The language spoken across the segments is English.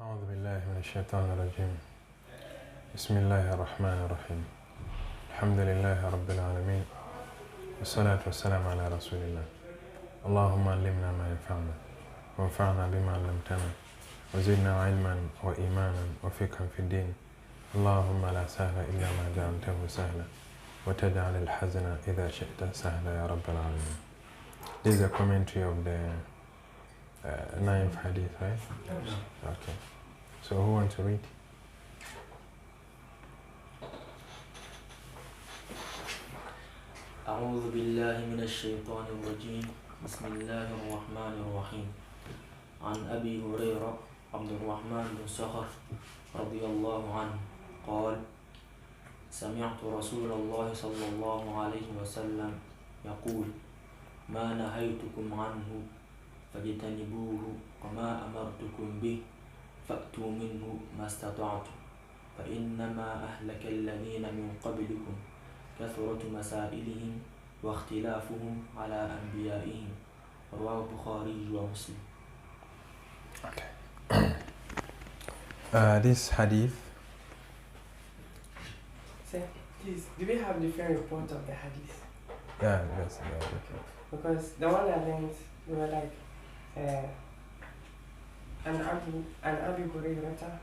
أعوذ بالله من الشيطان الرجيم. بسم الله الرحمن الرحيم. الحمد لله رب العالمين، والصلاة والسلام على رسول الله. اللهم علمنا ما ينفعنا وانفعنا بما علمتنا وزدنا علما وإيمانا وفقها في الدين. اللهم لا سهل إلا ما جعلته سهلا وتجعل الحزن إذا شئت سهلا يا رب العالمين. This is a commentary of the ninth hadith, right? Okay. So who wants to read? أعوذ بالله من الشيطان الرجيم. بسم الله الرحمن الرحيم. عن أبي هريرة عبد الرحمن بن صخر رضي الله عنه قال: سمعت رسول الله صلى الله عليه وسلم يقول: ما نهيتكم عنه فاجتنبوه وما أمرتكم به فأتوا منه ما استطعتم فإنما أهلك الذين من قبلكم كثرة مسائلهم واختلافهم على أنبيائهم. رواه البخاري ومسلم. Okay. This hadith. So, please, do we have different reports of the hadith? Yeah, yes. Okay. Because the one I learned, they were like, an Abi Hurairah,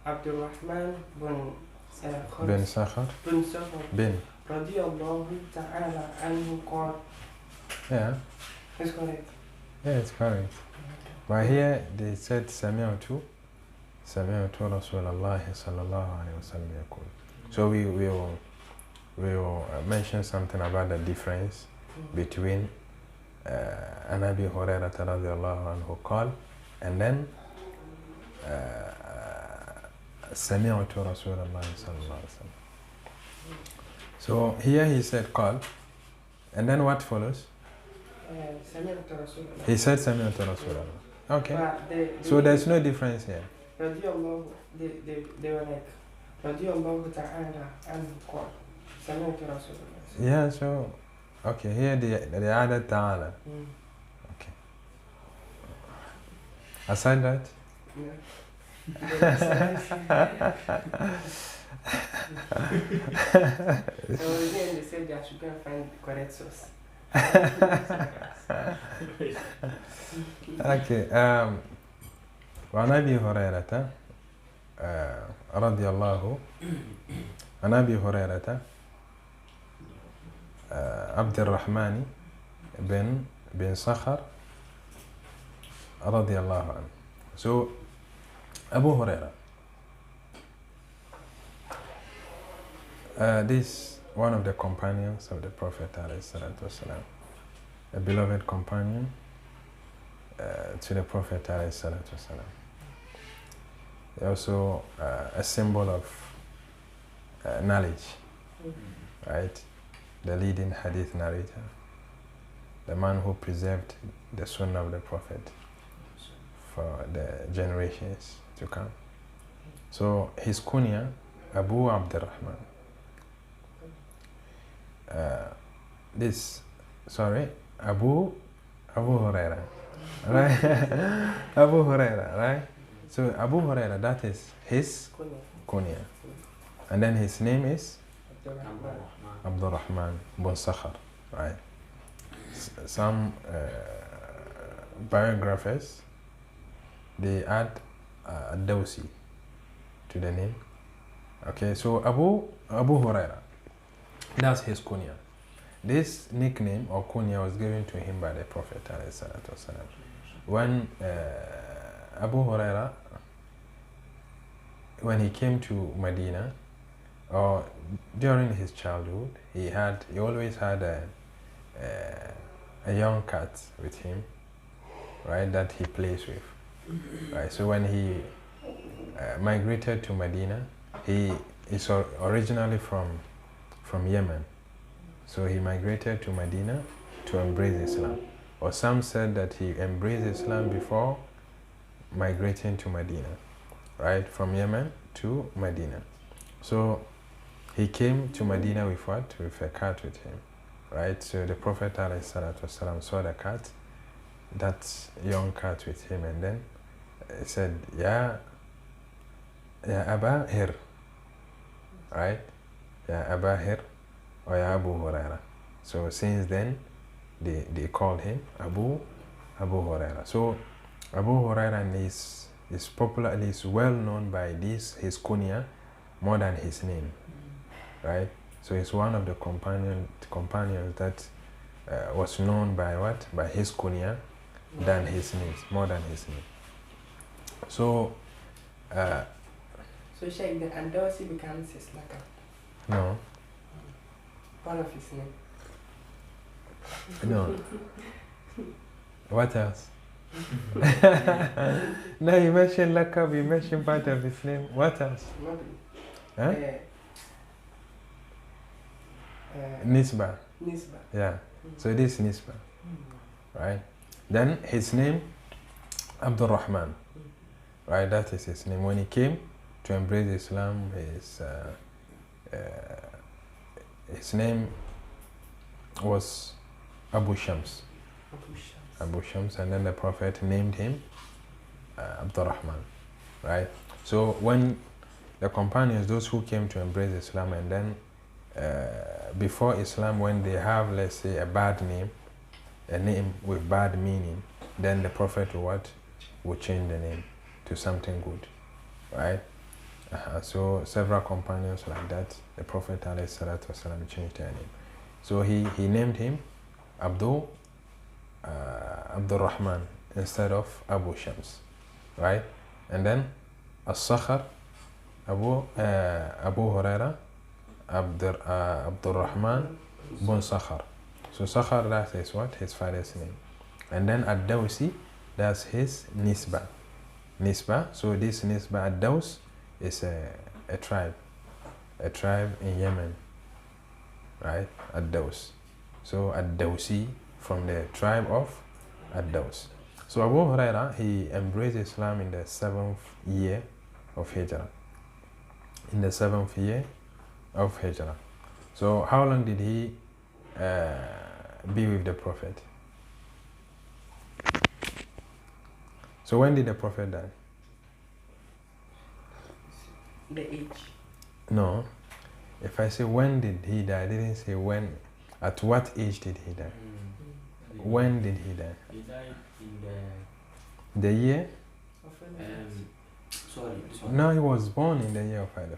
Abdul Rahman bin Sakhar. Bin. Radiyallahu ta'ala anhu qala. Yeah. It's correct. Yeah, it's correct. But here they said Sami'tu Rasulullah sallallahu alayhi wa sallam yaqul. So we will mention something about the difference between an Abi Hurairah radiyallahu anhu qala and then Sami'tu Rasulullah sallallahu alayhi wa sallam. So here he said qala, and then what follows? He said Sami'tu Rasulullah. Okay. So there's no difference here. They were like, Radiyallahu ta'ala anhu qala. Sami'tu Rasulullah. Yeah, so okay, here the added ta'ala. Okay. Aside that? Yeah. So again, they said I should go and find the correct source. Okay. وعن أبي هريرة رضي الله عن أبي هريرة عبد الرحمن بن صخر رضي الله عنه. So Abu Hurairah, this one of the companions of the Prophet ﷺ, a beloved companion to the Prophet ﷺ. Also a symbol of knowledge, right? The leading hadith narrator, the man who preserved the sunnah of the Prophet for the generations to come. So his kunya, Abu Abdurrahman. Abu Hurairah, right? Abu Hurairah, right? So Abu Hurairah, that is his kunya. And then his name is Abdurrahman bin Sakhar, right? Some biographers, they add Dawsi to the name. Okay, so Abu Hurairah, that's his kunya. This nickname or kunya was given to him by the Prophet ﷺ. When Abu Hurairah, when he came to Medina, or during his childhood, he always had a young cat with him, right, that he plays with, right? So when he migrated to Medina, he is originally from Yemen. So he migrated to Medina to embrace Islam. Or some said that he embraced Islam before migrating to Medina, right? From Yemen to Medina. So he came to Medina with what? With a cat with him, right? So the Prophet ﷺ saw the cat that young cat with him, and then he said, Ya Aba Hir, right? Ya Aba Hir or Ya Abu Hurairah. So since then, they called him Abu Hurairah. So Abu Hurairah is popularly, is well known by his kunya more than his name, right? So he's one of the companions that was known by what? By his kunya than his name, more than his name. So so Sheikh, the Andawsi becomes his lakab. no, One of his name. no. What else? No, you mentioned lakab, you mentioned part of his name. What else? Huh? Nisba. Nisba. Yeah. So this is Nisba, right? Then his name, Abdul Rahman, right? That is his name. When he came to embrace Islam, his name was Abu Shams. Abu Shams, and then the Prophet named him Abdul Rahman, right? So when the companions, those who came to embrace Islam, and then before Islam, when they have, let's say, a bad name, a name with bad meaning, then the Prophet would change the name to something good, right? So several companions like that, the Prophet ﷺ changed their name. So he named him Abdul Rahman instead of Abu Shams, right? And then As-Sakhar, Abu Hurairah, Abdul Rahman bin Sakhar. So Sakhar, that is what? His father's name. And then Ad-Dawsi, that's his Nisba. So this Nisba, Ad-Daws, is a tribe in Yemen, right? Ad-Daws. So Ad-Dawsi, from the tribe of Ad-Daws. So Abu Hurairah, he embraced Islam in the 7th year of Hijrah. In the 7th year of Hijrah. So how long did he be with the Prophet? So when did the Prophet die? The age. No. If I say when did he die, I didn't say when. At what age did he die? When did he die? He died in The year? sorry. No, he was born in the year of Hajj.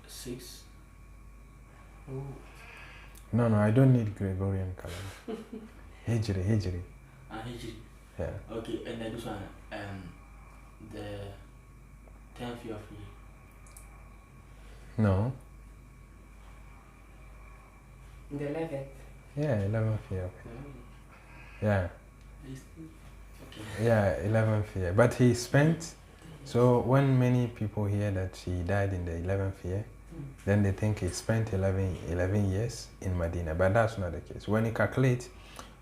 6. No, I don't need Gregorian calendar. Hijri. Hijri. Yeah. Okay, and then this one, the 10th year of Hijri. No. The 11th. Yeah, 11th year. Yeah. Okay. Yeah, 11th year. But he spent, so when many people hear that he died in the 11th year, then they think he spent 11 years in Medina. But that's not the case. When you calculate,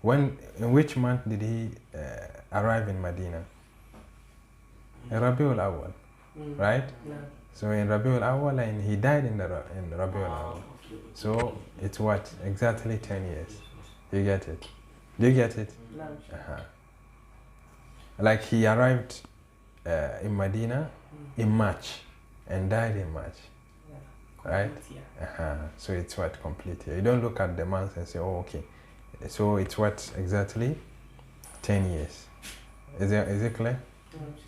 in which month did he arrive in Medina? In Rabiul Awwal, right? No. So in Rabiul Awwal, and he died in Rabiul Awwal. Okay. So it's what? Exactly 10 years. You get it? Do you get it? No. Like he arrived in Medina in March and died in March, right? So it's what? Complete year. You don't look at the months and say, oh, okay. So it's what? Exactly 10 years. Is it clear?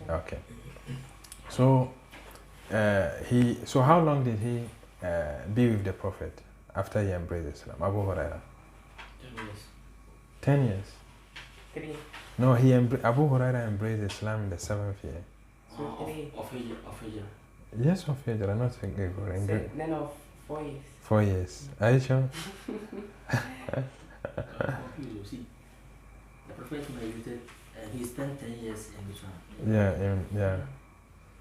Okay. So so how long did he be with the Prophet after he embraced Islam? Abu Hurairah? 10 years. 10 years. 3. No, Abu Hurairah embraced Islam in the 7th year. So 3. Of Hijrah. Yes, of Hijrah, not Gregorian. Then of 4 years. 4 years. Are you sure? See, the Prophet migrated and he spent 10 years in this one. Yeah.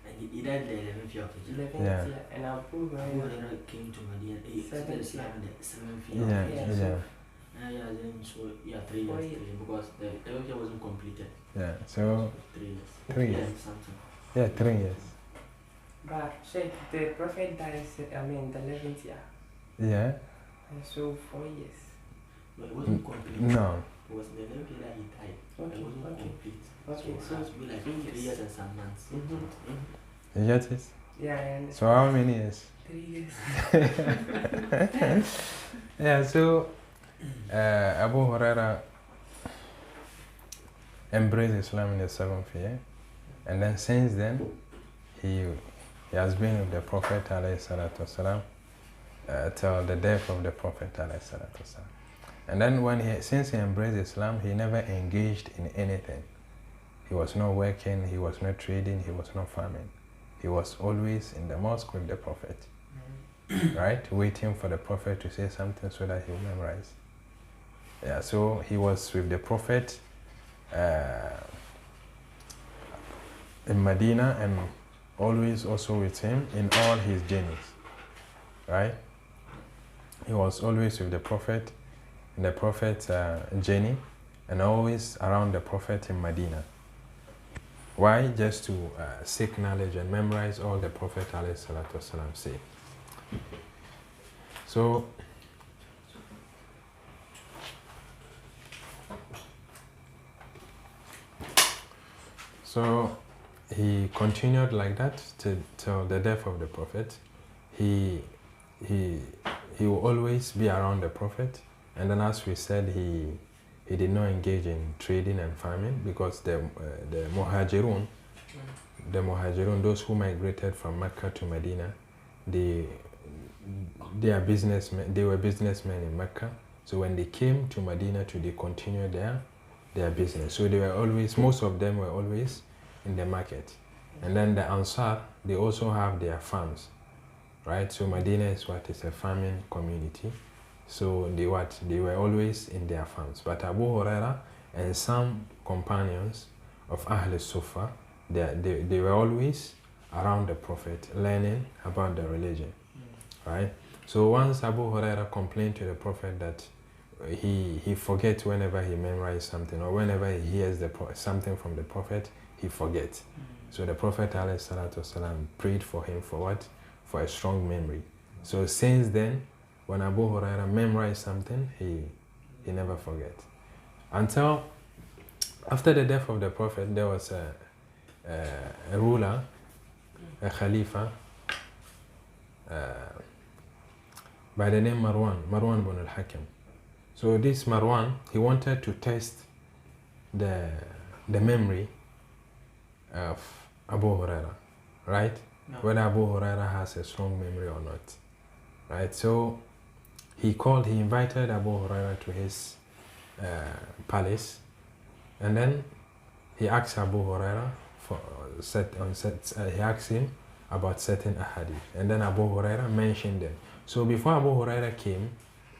And he died the 11th year of Hijrah. 11th Yeah. year. And Abu Abu Hurairah. Hurairah came to Medina. He Seventh started Islam year. in the 7th year of Yeah, Hijrah. yeah, Then so 3 4 years, years. because the 11th year wasn't completed. yeah. So 3 years. 3 years. Yeah, something. Yeah, 3 years. But Sheikh, the Prophet died, the 11th year. Yeah. And so 4 years. But it wasn't completed. No. It was in the very day that he died. Okay, It wasn't okay. complete. Okay, So it has to be like 3 years and some months. You get it? Yeah, I understand. So how many years? 3 years. Yeah, so Abu Hurairah embraced Islam in the 7th year, and then since then he has been with the Prophet ﷺ, till the death of the Prophet ﷺ. And then since he embraced Islam, he never engaged in anything. He was not working, he was not trading, he was not farming. He was always in the mosque with the Prophet, right? Waiting for the Prophet to say something so that he will memorize. Yeah, so he was with the Prophet in Medina and always also with him in all his journeys, right? He was always with the Prophet in the Prophet's journey and always around the Prophet in Medina. Why? Just to seek knowledge and memorize all the Prophet ﷺ say. So he continued like that till the death of the Prophet. He will always be around the Prophet, and then as we said, he did not engage in trading and farming because the Muhajirun, those who migrated from Mecca to Medina, they were businessmen in Mecca. So when they came to Medina they continued their business. So most of them were always in the market. And then the Ansar, they also have their farms, right? So Medina is a farming community. So they were always in their farms. But Abu Hurairah and some companions of Ahl Sufa, they were always around the Prophet, learning about the religion, right? So once Abu Hurairah complained to the Prophet that he forgets whenever he memorizes something, or whenever he hears something from the Prophet, he forgets. So the Prophet ﷺ prayed for him for what? For a strong memory. So since then, when Abu Hurairah memorized something, he never forgets. Until after the death of the Prophet, there was a ruler, a Khalifa, by the name Marwan bin al-Hakam. So this Marwan, he wanted to test the memory of Abu Hurairah, right? No. Whether Abu Hurairah has a strong memory or not, right? So he invited Abu Hurairah to his palace, and then he asked Abu Hurairah he asked him about certain ahadith, and then Abu Hurairah mentioned them. So before Abu Hurairah came,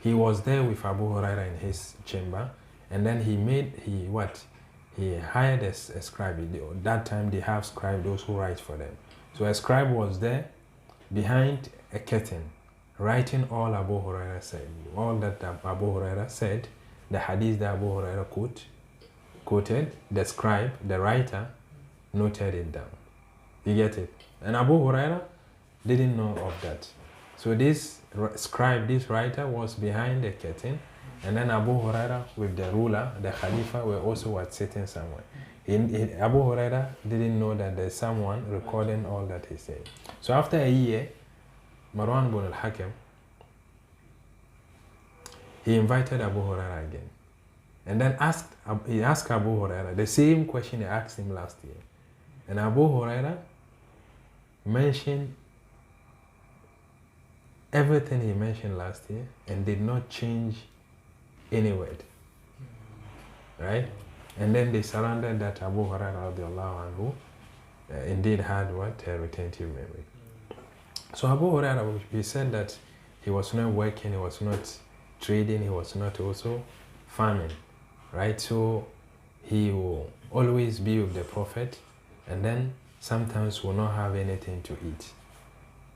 he was there with Abu Hurairah in his chamber, and then he hired a scribe. That time they have scribe, those who write for them. So a scribe was there behind a curtain, writing all Abu Hurairah said, all that Abu Hurairah said, the hadith that Abu Hurairah quoted, the scribe, the writer, noted it down. You get it? And Abu Hurairah didn't know of that. So this scribe, this writer, was behind the curtain, and then Abu Hurairah with the ruler, the Khalifa, were also sitting somewhere. Abu Hurairah didn't know that there's someone recording all that he said. So after a year, Marwan bin al-Hakam, he invited Abu Hurairah again. And then he asked Abu Hurairah the same question he asked him last year. And Abu Hurairah mentioned everything he mentioned last year and did not change any word. Right? And then they surrounded that Abu Hurairah radiallahu anhu indeed had a retentive memory. So Abu Hurairah, he said that he was not working, he was not trading, he was not also farming, right? So he will always be with the Prophet, and then sometimes will not have anything to eat.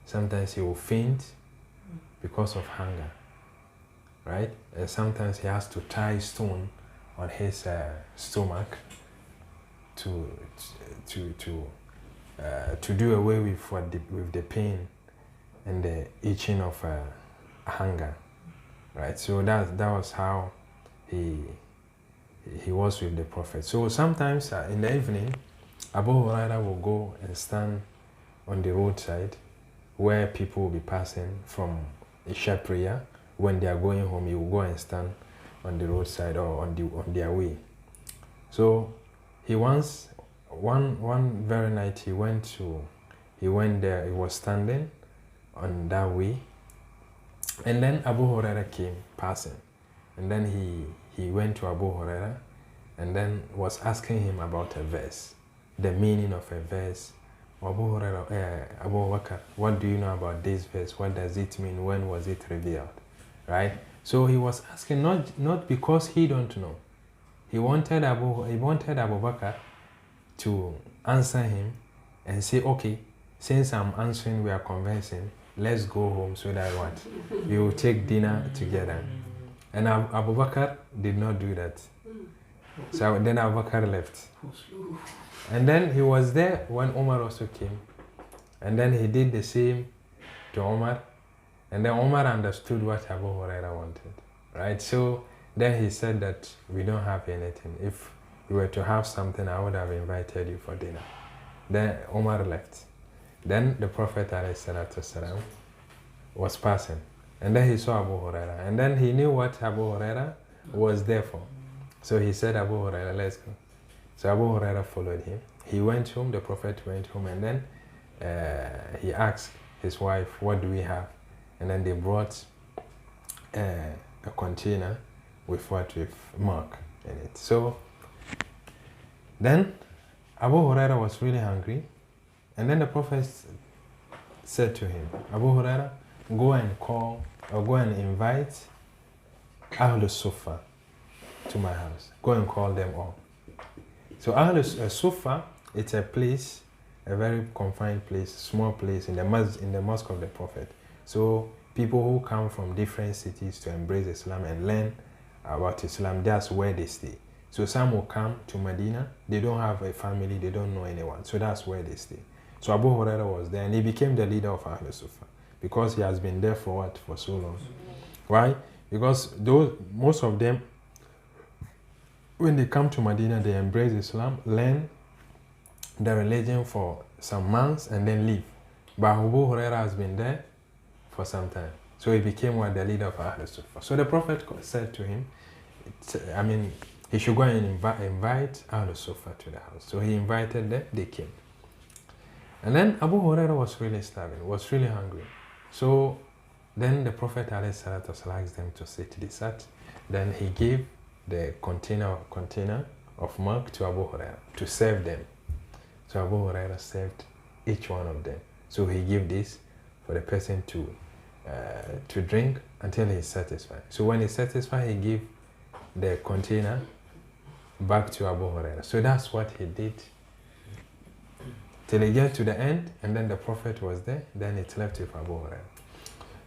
Sometimes he will faint because of hunger, right? And sometimes he has to tie stone on his stomach to do away with the pain and the itching of hunger, right? So that was how he he was with the Prophet. So sometimes in the evening, Abu Hurairah will go and stand on the roadside where people will be passing from Isha prayer. When they are going home, he will go and stand on the roadside or on their way. So he once, one very night, he went there, he was standing on that way, and then Abu Hurairah came passing, and then he went to Abu Hurairah and then was asking him about a verse, the meaning of a verse. Abu Hurairah, Abu Bakr, what do you know about this verse? What does it mean? When was it revealed? Right? So he was asking not because he don't know. He wanted Abu Bakr to answer him and say, okay, since I'm answering, we are conversing, let's go home so that what? We will take dinner together. And Abu Bakr did not do that. So then Abu Bakr left. And then he was there when Umar also came. And then he did the same to Umar. And then Umar understood what Abu Hurairah wanted. Right? So then he said that we don't have anything. If we were to have something, I would have invited you for dinner. Then Umar left. Then the Prophet ﷺ was passing. And then he saw Abu Hurairah. And then he knew what Abu Hurairah was there for. So he said, Abu Hurairah, let's go. So Abu Hurairah followed him. He went home, the Prophet went home, and then he asked his wife, what do we have? And then they brought a container with milk in it. So then Abu Hurairah was really hungry. And then the Prophet said to him, Abu Hurairah, go and invite Ahlul Sufa to my house. Go and call them all. So Ahlul Sufa, it's a place, a very confined place, small place in the mosque of the Prophet. So people who come from different cities to embrace Islam and learn about Islam, that's where they stay. So some will come to Medina, they don't have a family, they don't know anyone. So that's where they stay. So Abu Hurairah was there and he became the leader of Ahlul Sufa because he has been there for so long. Why? Because most of them, when they come to Medina, they embrace Islam, learn the religion for some months and then leave. But Abu Hurairah has been there for some time. So he became the leader of Ahlul Sufa. So the Prophet said to him, he should go and invite Ahlul Sufa to the house. So he invited them, they came. And then Abu Hurairah was really starving, was really hungry. So then the Prophet asked them to sit. They sat. Then he gave the container of milk to Abu Hurairah to serve them. So Abu Hurairah served each one of them. So he gave this for the person to drink until he's satisfied. So when he's satisfied, he gave the container back to Abu Hurairah. So that's what he did till he get to the end, and then the Prophet was there, then it left with Abu Hurairah.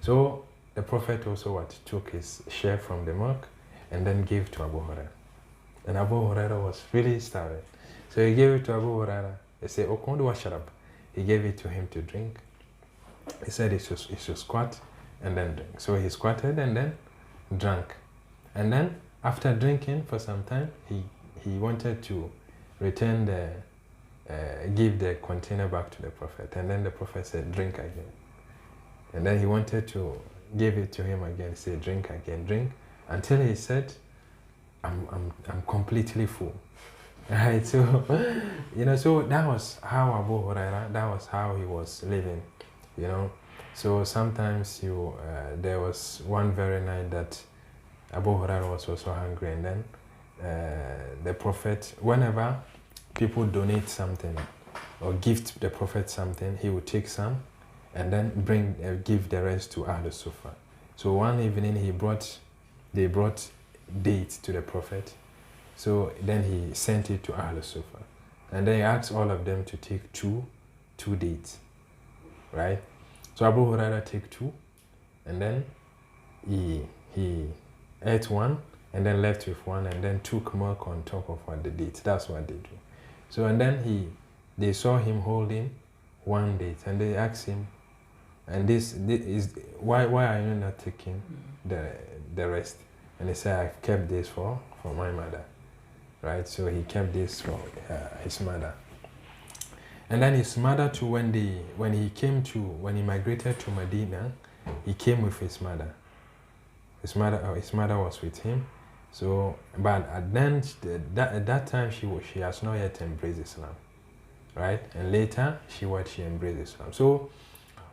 So the Prophet also took his share from the milk and then gave to Abu Hurairah. And Abu Hurairah was really starving. So he gave it to Abu Hurairah. He said, Okundu wa sharab. He gave it to him to drink. He said he should squat and then drink. So he squatted and then drank. And then after drinking for some time, he wanted to return give the container back to the Prophet. And then the Prophet said, drink again. And then he wanted to give it to him again. He said, drink again, drink. Until he said, I'm completely full. Right? So, so that was how Abu Hurairah, that was how he was living, So sometimes there was one very night that Abu Hurairah was also hungry, and then the Prophet, whenever people donate something or gift the Prophet something, he would take some and then give the rest to Ahlul Sufa. So one evening they brought dates to the Prophet. So then he sent it to Ahlul Sufa. And then he asked all of them to take two dates. Right? So Abu Hurairah took 2, and then he ate one and then left with one and then took milk on top of the date. That's what they do. So and then they saw him holding one date and they asked him, and this is why are you not taking the rest? And he said, I've kept this for my mother. right? So he kept this for his mother. And then his mother too, when he migrated to Medina, he came with his mother. His mother was with him. So, but at that time she has not yet embraced Islam, right? And later she embraced Islam. So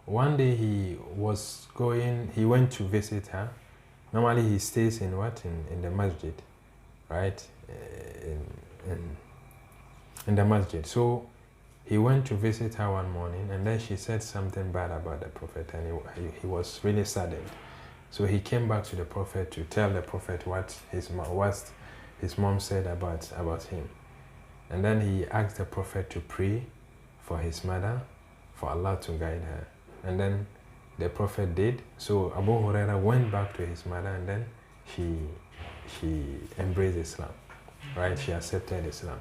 one day he went to visit her. Normally he stays in the masjid, right? In the masjid. So he went to visit her one morning, and then she said something bad about the Prophet, and he was really saddened. So he came back to the Prophet to tell the Prophet what his mom said about him. And then he asked the Prophet to pray for his mother, for Allah to guide her. And then the Prophet did. So Abu Hurairah went back to his mother, and then she embraced Islam, right? She accepted Islam.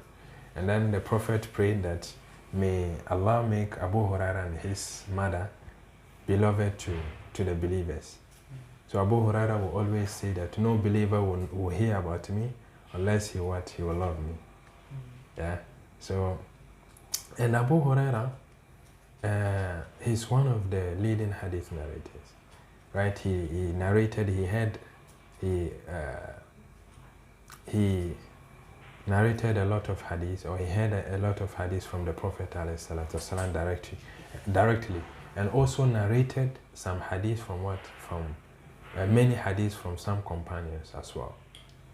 And then the Prophet prayed that may Allah make Abu Hurairah and his mother beloved to the believers. So Abu Hurairah will always say that no believer will hear about me unless he will love me. Yeah. So, and Abu Hurairah, he's one of the leading hadith narrators, right? He narrated. He narrated a lot of hadith, or he had a lot of hadith from the Prophet ﷺ directly, and also narrated some hadith from many hadiths from some companions as well,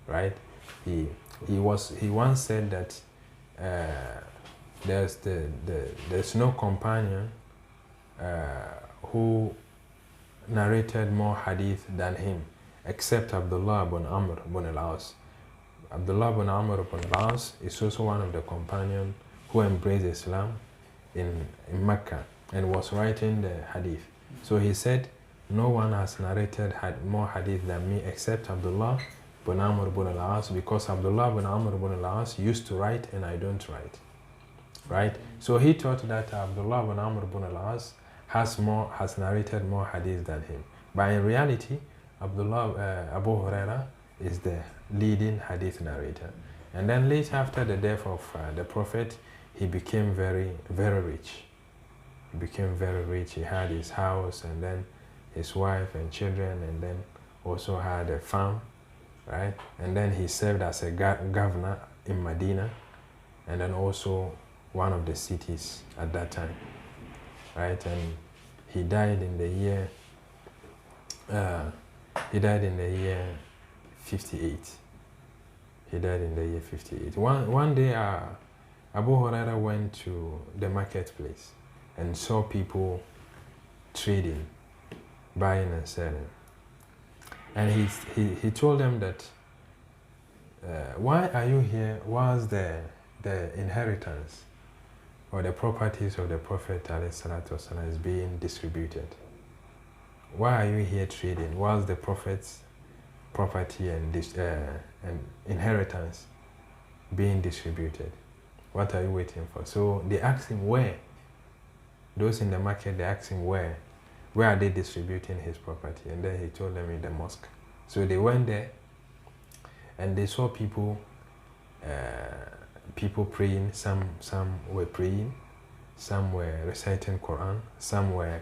right? He once said that there's no companion who narrated more hadith than him, except Abdullah ibn Amr ibn al-As. Abdullah ibn Amr ibn al-As is also one of the companions who embraced Islam in Mecca and was writing the hadith. So he said, no one has narrated more hadith than me except Abdullah ibn Amr ibn al-As, because Abdullah ibn Amr ibn al-As used to write and I don't write. Right? So he thought that Abdullah ibn Amr ibn al-As has narrated more hadith than him. But in reality, Abu Hurairah is the leading hadith narrator. And then later, after the death of the Prophet, he became very, very rich. He became very rich. He had his house, and then his wife and children, and then also had a farm, right? And then he served as a governor in Medina, and then also one of the cities at that time, right? And he died in the year 58. He died in the year 58. One day, Abu Hurairah went to the marketplace and saw people trading, buying and selling. And he told them that, why are you here whilst the inheritance or the properties of the Prophet ﷺ is being distributed? Why are you here trading whilst the Prophet's property and inheritance being distributed? What are you waiting for? So they asked him where. Those in the market, they asked him where are they distributing his property? And then he told them in the mosque. So they went there and they saw people praying. Some were praying, some were reciting Quran, some were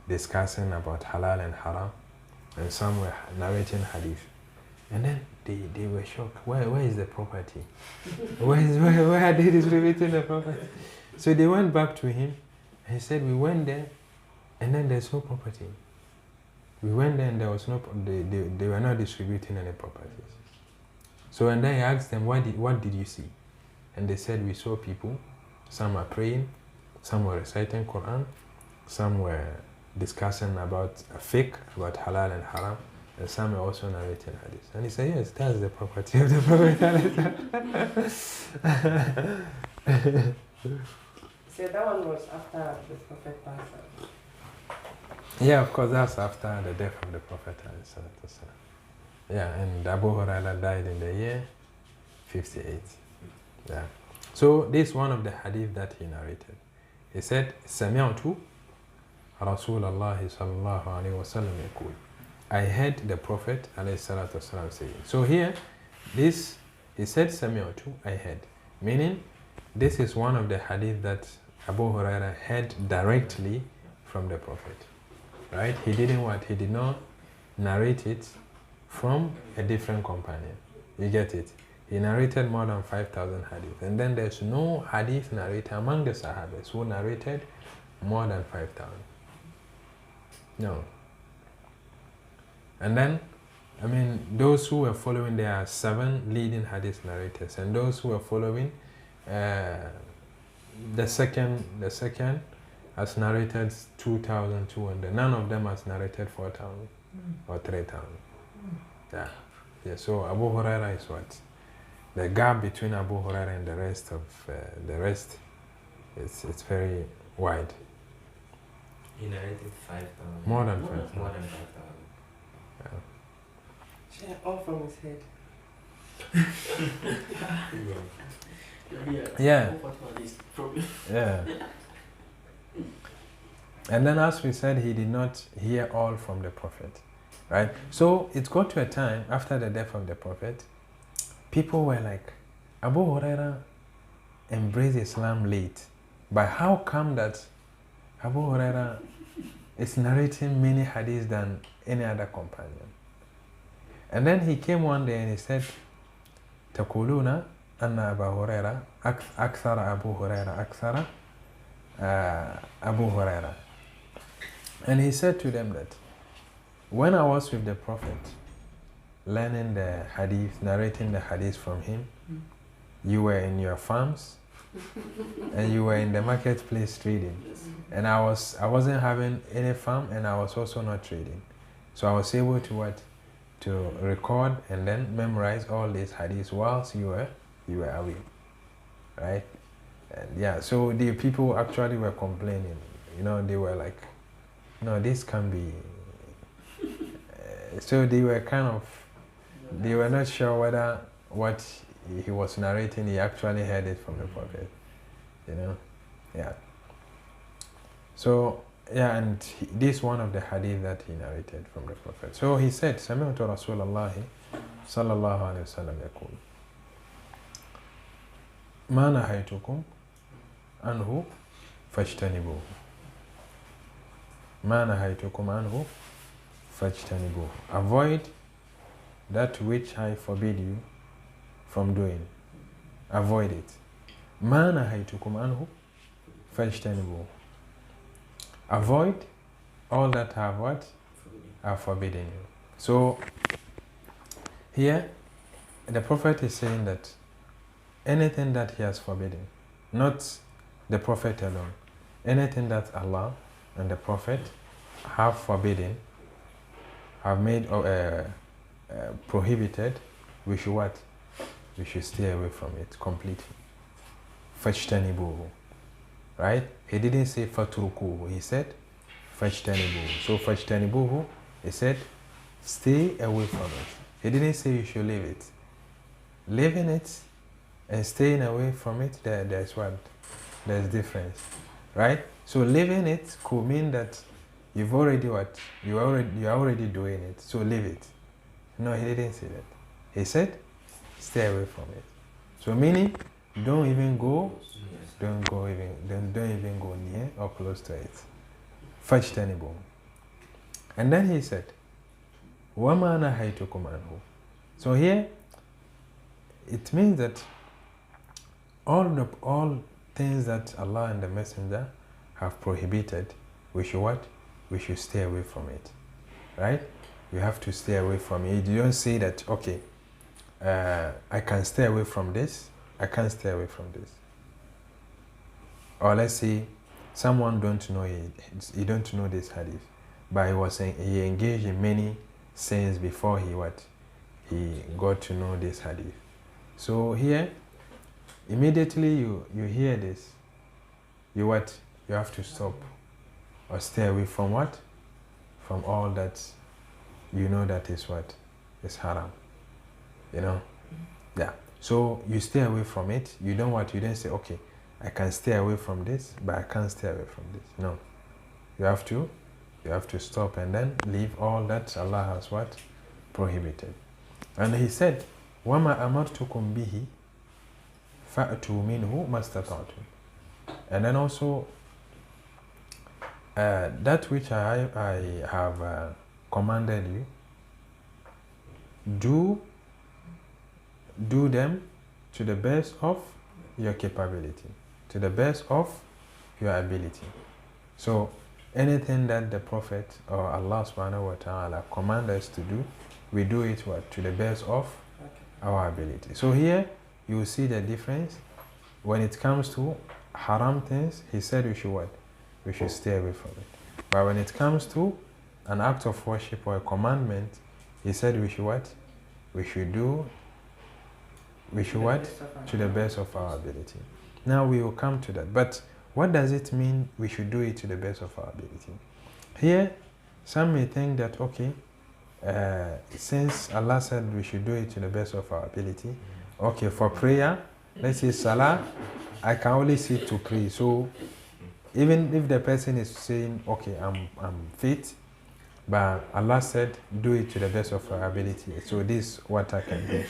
discussing about halal and haram, and some were narrating hadith. And then they were shocked. Where is the property? Where are they distributing the property? So they went back to him. He said, we went there, and then there's no property. We went there, and there was no. They were not distributing any properties. So and then he asked them, what did you see? And they said, we saw people. Some are praying, some were reciting Quran, some were discussing about fiqh, about halal and haram, and some are also narrating hadith. And he said, yes, that's the property of the Prophet. So that one was after the Prophet passed on. Yeah, of course, that's after the death of the Prophet. Yeah, and Abu Hurairah died in the year 58. Yeah. So this is one of the hadith that he narrated. He said, سمعت رسول الله صلى الله عليه وسلم يقول. I heard the Prophet عليه الصلاة والسلام saying. So here, this He said Sami'tu, I heard. Meaning, this is one of the hadith that Abu Hurairah heard directly from the Prophet. Right? He didn't what? He did not narrate it from a different companion. You get it? He narrated more than 5,000 hadith. And then there's no hadith narrator among the Sahabas who narrated more than 5,000. No. And then, I mean, those who were following, there are 7 leading hadith narrators. And those who were following, the second has narrated 2,200. None of them has narrated 4,000 or 3,000. Yeah. Yeah. So Abu Hurairah is what? The gap between Abu Hurairah and the rest of it's very wide. He narrated 5,000. More than 5,000. More than 5,000. Yeah, all from his head. Yeah. What was this problem? Yeah. And then, as we said, he did not hear all from the Prophet, right? So it got to a time after the death of the Prophet, people were like, Abu Hurairah embraced Islam late, but how come that Abu Hurairah is narrating many hadiths than any other companion? And then he came one day and he said, تقولون أن أبا هريرة أكثر أبو هريرة أكثر Abu Hurairah. And he said to them that when I was with the Prophet, learning the hadith, narrating the hadith from him, you were in your farms and you were in the marketplace trading. And I wasn't having any farm and I was also not trading. So I was able to what? To record and then memorize all these hadiths whilst you were away. Right? And yeah, so the people actually were complaining. You know, they were like, no, this can be. So they were they were not sure whether what he was narrating, he actually heard it from the Prophet. You know? Yeah. So, yeah, and this is one of the hadith that he narrated from the Prophet. So he said, سمعت رسول الله صلى الله عليه وسلم يقول ما نهيتكم عنه فاجتنبوه ما نهيتكم عنه فاجتنبوه. Avoid that which I forbid you from doing. Avoid it. ما نهيتكم عنه فاجتنبوه. Avoid all that have what? Are forbidden you. So here the Prophet is saying that anything that he has forbidden, not the Prophet alone, anything that Allah and the Prophet have forbidden, have made prohibited, we should what? We should stay away from it completely. Fajtanibuhu. Right? He didn't say fatrukuhu, he said fajtanibuhu. So fajtanibuhu, he said stay away from it. He didn't say you should leave it. Leaving it and staying away from it, there's what? There's difference. Right? So leaving it could mean that you've already what? You're already doing it. So leave it. No, he didn't say that. He said stay away from it. So meaning don't even go near or close to it. Fajtanibuhu. And then he said, وَمَا نَهَيْتُكُمْ عَنْهُ. So here, it means that all things that Allah and the Messenger have prohibited, we should what? We should stay away from it. Right? You have to stay away from it. You don't say that, okay, I can stay away from this, I can't stay away from this. Or let's say someone don't know he don't know this hadith, but he engaged in many sins before he got to know this hadith. So here, immediately you hear this, you have to stop or stay away from what? From all that you know that is what? Is haram. You know? Yeah. So you stay away from it. You don't say, okay, I can stay away from this, but I can't stay away from this. No. You have to stop and then leave all that Allah has what? Prohibited. And he said, وَمَا أَمَرْتُكُمْ بِهِ فَأْتُوا مِنْهُ مَا اسْتَطَعْتُمْ. And then also, that which I have commanded you, do them to the best of your capability, to the best of your ability. So anything that the Prophet or Allah subhanahu wa ta'ala command us to do, we do it to the best of our ability. So here you will see the difference. When it comes to haram things, he said we should what? We should stay away from it. But when it comes to an act of worship or a commandment, he said we should what? We should what? To the best of our ability. Now we will come to that. But what does it mean we should do it to the best of our ability? Here, some may think that, okay, since Allah said we should do it to the best of our ability, okay, for prayer, let's say Salah, I can only sit to pray. So even if the person is saying, okay, I'm fit, but Allah said, do it to the best of our ability. So this is what I can do.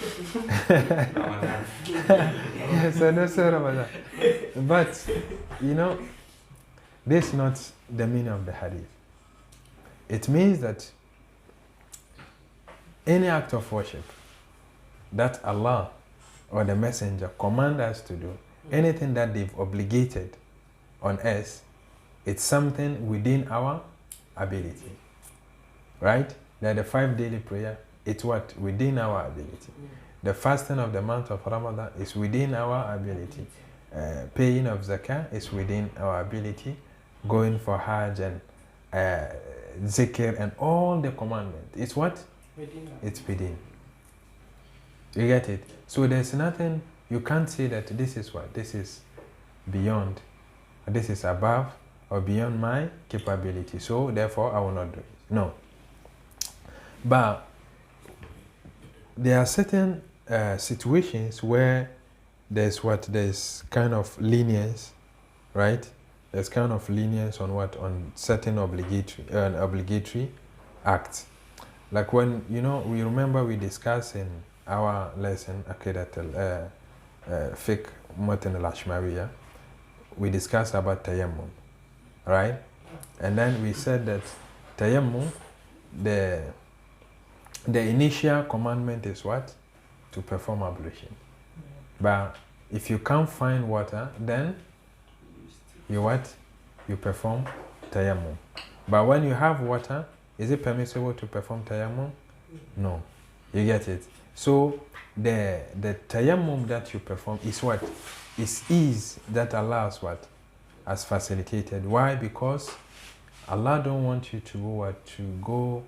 So that's Ramadan. But, you know, this is not the meaning of the hadith. It means that any act of worship that Allah or the Messenger command us to do, anything that they've obligated on us, it's something within our ability. Right? That the 5 daily prayer, it's what? Within our ability. The fasting of the month of Ramadan is within our ability. Paying of zakah is within our ability. Going for hajj and zikr and all the commandments. It's what? It's within. You get it? So there's nothing, you can't say that this is what? This is beyond, or this is above or beyond my capability. So therefore I will not do it. No. But there are certain situations where there's kind of lenience, right? There's kind of lenience on what? On certain obligatory acts. Like when, you know, we remember we discussed in our lesson, Aqidat al-Fiqh Matan al-Ashmawiyya, we discussed about tayammum, right? And then we said that tayammum, the initial commandment is what? To perform ablution. But if you can't find water, then you what? You perform tayammum. But when you have water, is it permissible to perform tayammum? No. You get it? So the tayammum that you perform is what? Is ease that Allah has what? Has facilitated. Why? Because Allah don't want you to go what? To go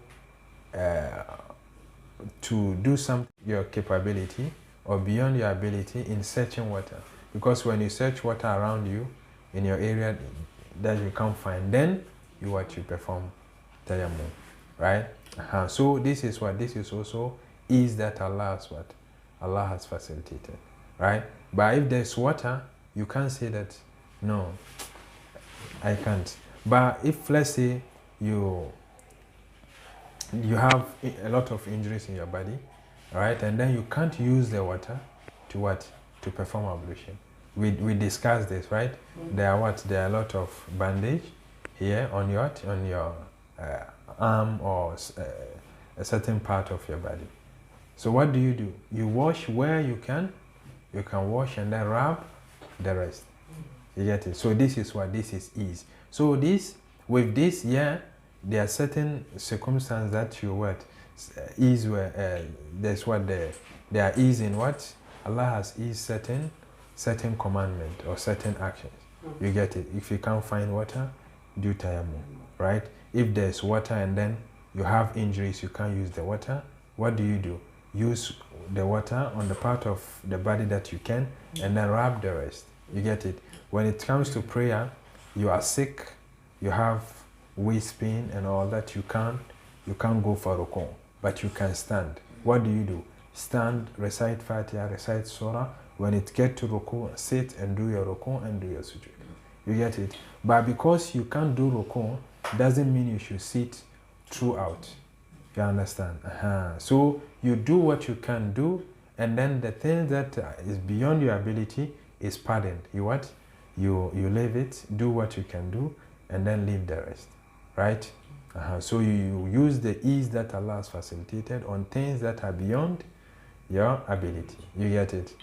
to do something your capability or beyond your ability in searching water. Because when you search water around you in your area that you can't find, then you perform tayammum, right? So this is what? This is also ease that Allah has what? Allah has facilitated, right? But if there's water, you can't say that, no, I can't. But if, let's say, you have a lot of injuries in your body, right? And then you can't use the water to what? To perform ablution. We discussed this, right? There are what? There are a lot of bandage here on your arm or a certain part of your body. So what do? You wash where you can wash and then rub the rest. You get it? So this is what? This is ease. So with this, yeah, there are certain circumstances that you what? Ease where there's what? There are ease in what? Allah has eased certain commandment or certain actions. You get it? If you can't find water, do tayammum, right? If there's water and then you have injuries, you can't use the water, what do? Use the water on the part of the body that you can and then rub the rest. You get it? When it comes to prayer, you are sick, you have waist pain and all that, you can't go for ruku', but you can stand. What do? Stand, recite Fatiha, recite Surah. When it gets to ruku', sit and do your ruku' and do your sujood. You get it? But because you can't do ruku', doesn't mean you should sit throughout. You understand? So you do what you can do, and then the thing that is beyond your ability is pardoned. You what? You leave it, do what you can do, and then leave the rest, right? So you use the ease that Allah has facilitated on things that are beyond your ability. You get it?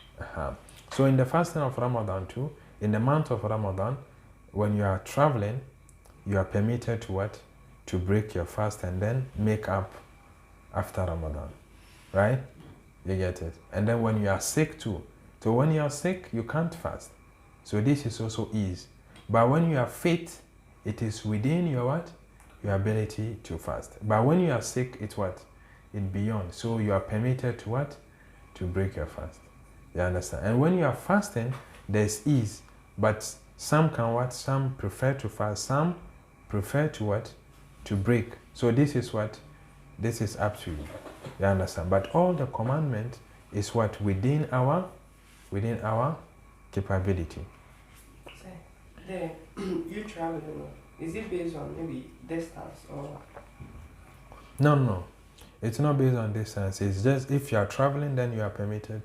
So in the fasting of Ramadan too, in the month of Ramadan, when you are traveling, you are permitted to what? To break your fast and then make up after Ramadan, right? You get it? And then when you are sick too. So when you are sick, you can't fast. So this is also ease. But when you are fit, it is within your what? Your ability to fast. But when you are sick, it's what? It's beyond. So you are permitted to what? To break your fast. You understand? And when you are fasting, there's ease. But some can what? Some prefer to fast. Some prefer to what? To break. So this is what? This is up to you. You understand? But all the commandment is what? Within our capability. So, then, you traveling, is it based on maybe distance or? No. It's not based on distance. It's just if you are traveling, then you are permitted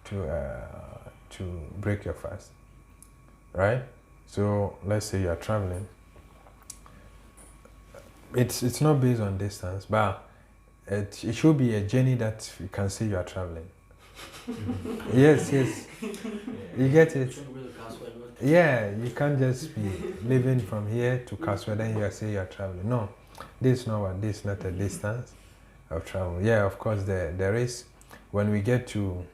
to break your fast, right? So let's say you are traveling. It's not based on distance, but it should be a journey that you can say you are traveling. Yes. You get it? Yeah, you can't just be living from here to Kaswa, then you say you are traveling. No, this is not what. This is not a distance of travel. Yeah, of course there is. When we get to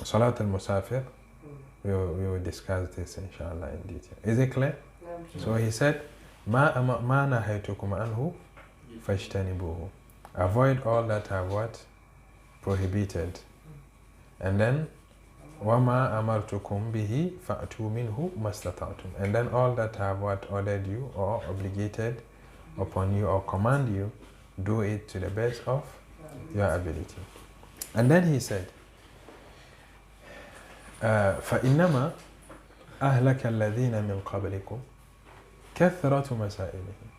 Salat al-Musafir, we will discuss this inshallah in detail. Is it clear? So he said, Ma nahaytukum anhu fajtanibuhu. Avoid all that I've what? Prohibited. And then Wama amartukum bihi fa'tu minhu mastata'tum. And then all that I've what? Ordered you or obligated upon you or command you, do it to the best of your ability. And then he said, فَإِنَّمَا أَهْلَكَ الَّذِينَ مِنْ قَبْلِكُمْ كَثْرَةُ مَسَائِلِهِمْ.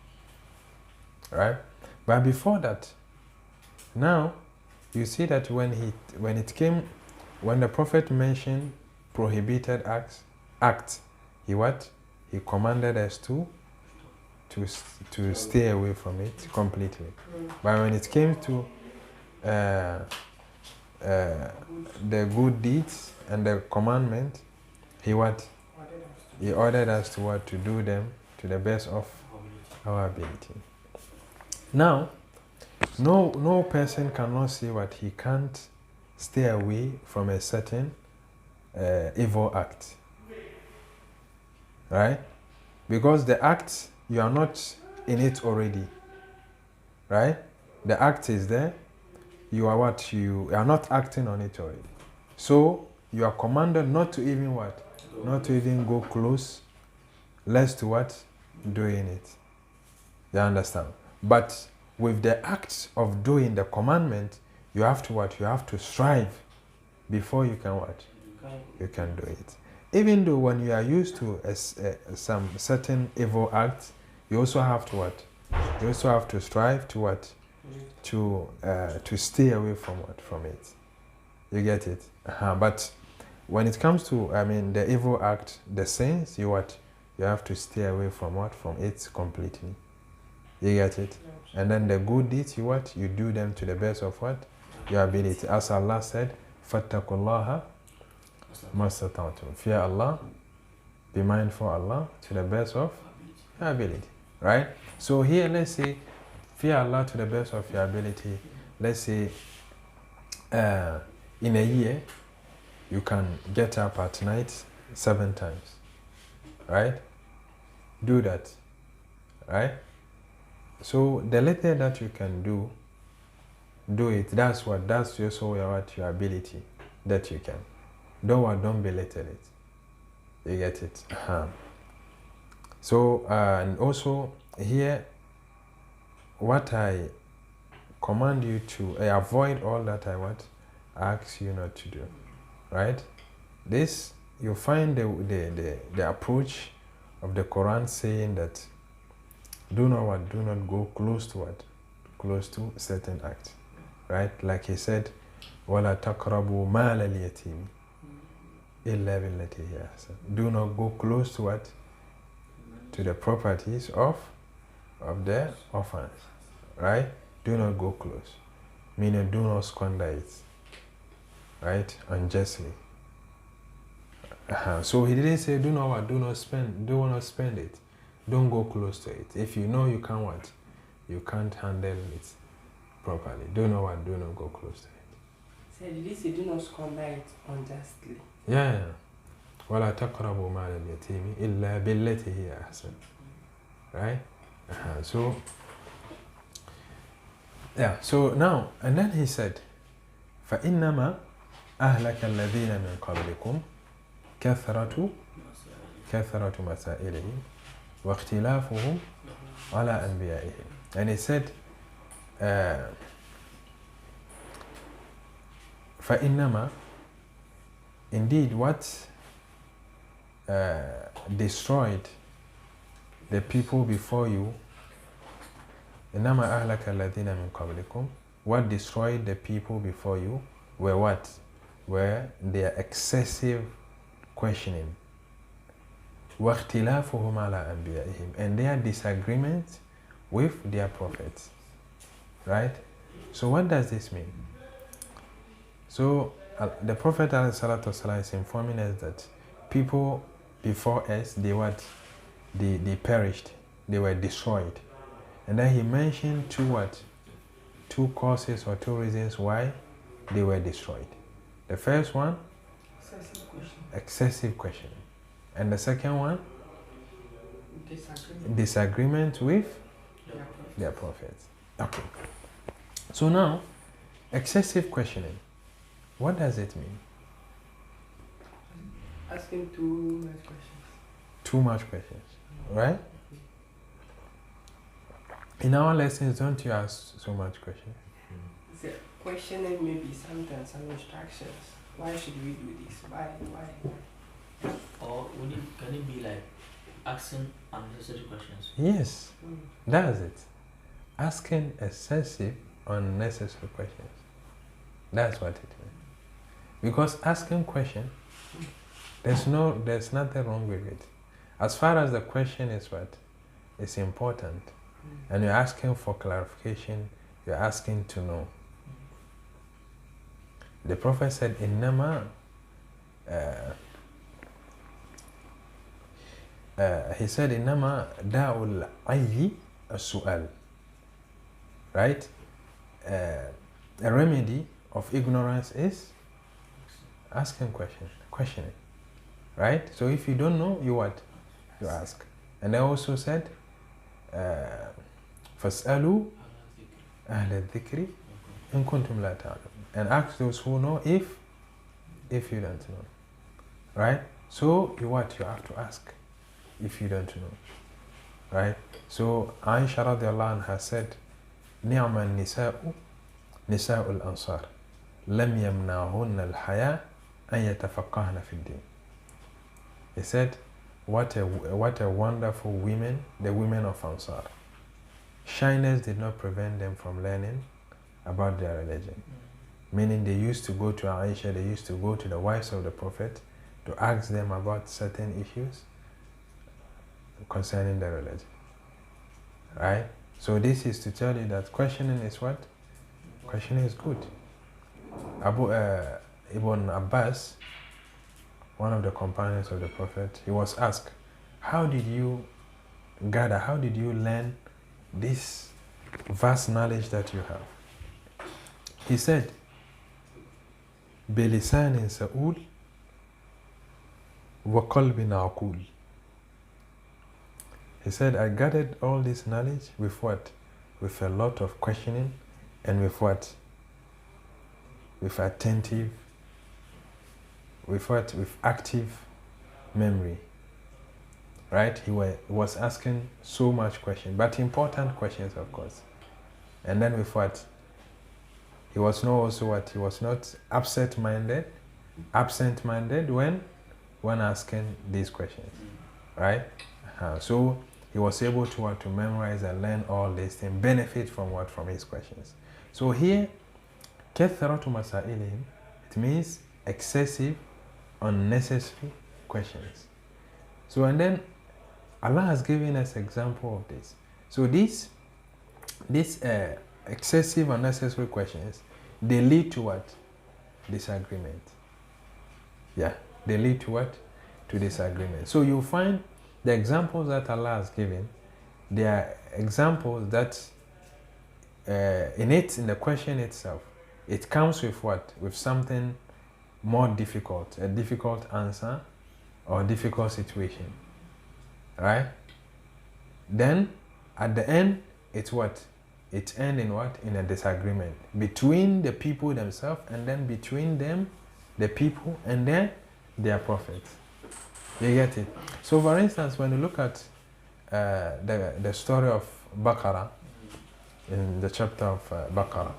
Right? But before that, now you see that when the Prophet mentioned prohibited acts, he what? He commanded us to stay away from it completely. But when it came to the good deeds and the commandment, he what? He ordered us to what? To do them to the best of our ability. Now, no person cannot say what he can't stay away from a certain evil act. Right? Because the act, you are not in it already. Right? The act is there. You are what? You are not acting on it already. So, you are commanded not to even what? Not to even go close, lest to what? Doing it. You understand? But with the act of doing the commandment, you have to what? You have to strive before you can what? You can do it. Even though when you are used to some certain evil acts, you also have to what? You also have to strive to what? To stay away from what? From it. You get it? But when it comes to, the evil act, the sins, you what? You have to stay away from what? From it completely. You get it? And then the good deeds, you what? You do them to the best of what? Your ability. As Allah said, فَاتَّقُوا اللَّهَ مَسْتَطَعْتُمْ. Fear Allah, be mindful of Allah to the best of your ability. Right? So here, let's say, fear Allah to the best of your ability. Let's say, in a year, you can get up at night 7 times. Right? Do that. Right? So the little that you can do it. That's what. That's just your ability that you can. Don't belittle it. You get it. So and also here, what I command you to avoid all that I ask you not to do. Right? This you find the approach of the Quran saying that do not go close to what? Close to certain acts. right? Like he said, وَلَا تَقْرَبُوا مَالَ الْيَتِيمِ إِلَّا بِالَّتِي هِيَ أَحْسَنُ. Do not go close to what? To the properties of the orphans, right? Do not go close. Meaning, do not squander it, right? Unjustly. So he didn't say, do not spend it. Don't go close to it. If you know you can't what? You can't handle it properly. Do not go close to it. So did he say do not squander it unjustly? Yeah. وَلَا تَقْرَبُوا مَالَ الْيَتِيمِ إِلَّا بِالَّتِي هِيَ أَحْسَنُ. Right? So, yeah. So now, and then he said, فَإِنَّمَا أَهْلَكَ الَّذِينَ مِنْ قَبْلِكُمْ كَثْرَةُ مَسَائِلِهِمْ وَاخْتِلَافُهُمْ عَلَى أَنْبِيَائِهِمْ. And he said, فَإِنَّمَا, indeed, what destroyed the people before you, إِنَّمَا أَهْلَكَ الَّذِينَ مِنْ قَبْلِكُمْ, what destroyed the people before you were what? Were their excessive questioning. وَاخْتِلَافُهُمْ عَلَى أَنْبِيَائِهِمْ, and their disagreement with their prophets. Right? So what does this mean? So the Prophet ﷺ is informing us that people before us, they perished, they were destroyed. And then he mentioned two causes or two reasons why they were destroyed. The first one, excessive questioning. And the second one, disagreement with their prophets. Okay. So now, excessive questioning. What does it mean? Asking too much questions. Too much questions, right? In our lessons, don't you ask so much questions? The questioning maybe sometimes some instructions. Why should we do this? Why? Or can it be like asking unnecessary questions? Yes, that's it. Asking excessive, unnecessary questions. That's what it means. Because asking question, there's nothing wrong with it. As far as the question is what? It's important. And you're asking for clarification, you're asking to know. The Prophet said, Innama, he said, Innama da'ul ayyi as-su'al. Right? A remedy of ignorance is asking questioning. Right? So if you don't know, you what? You ask. And I also said, فَاسْأَلُوا أَهْلَ الذِّكْرِ إِن كُنْتُمْ لَا تَعْلَمُونَ. And ask those who know if you don't know. Right? So you have to ask if you don't know. Right? So Aisha radiallahu anha said, نِعْمَ النِّسَاءُ نِسَاءُ الْأَنصَارِ لَمْ يَمْنَعْهُنَّ الْحَيَاءَ أَن يَتَفَقَّهْنَ فِي الدِّينِ. He said, what a wonderful women, the women of Ansar. Shyness did not prevent them from learning about their religion. Meaning they used to go to Aisha, they used to go to the wives of the Prophet to ask them about certain issues concerning their religion. Right? So this is to tell you that questioning is what? Questioning is good. Ibn Abbas, one of the companions of the Prophet, he was asked, how did you learn this vast knowledge that you have? He said, بِلِسَانٍ سَؤُولٍ وَقَلْبٍ عَقُولٍ. He said, I gathered all this knowledge with what? With a lot of questioning and with what? With attentive, with what? With active memory. Right? He was asking so much questions, but important questions, of course. And then with what? He was not also what? He was not absent-minded when asking these questions. Right? So he was able to memorize and learn all these things, benefit from what? From his questions. So here, كثرة مسائلهم, it means excessive, unnecessary questions. So and then Allah has given us example of this. So these excessive, unnecessary questions, they lead to what? Disagreement. Yeah, they lead to what? To disagreement. So you find the examples that Allah has given, they are examples that in the question itself, it comes with what? With something more difficult, a difficult answer or a difficult situation. Right? Then at the end, it's what? It ends in what? In a disagreement between the people themselves, and then between them, the people, and then their prophets. You get it? So for instance, when you look at the story of Baqarah, in the chapter of Baqarah,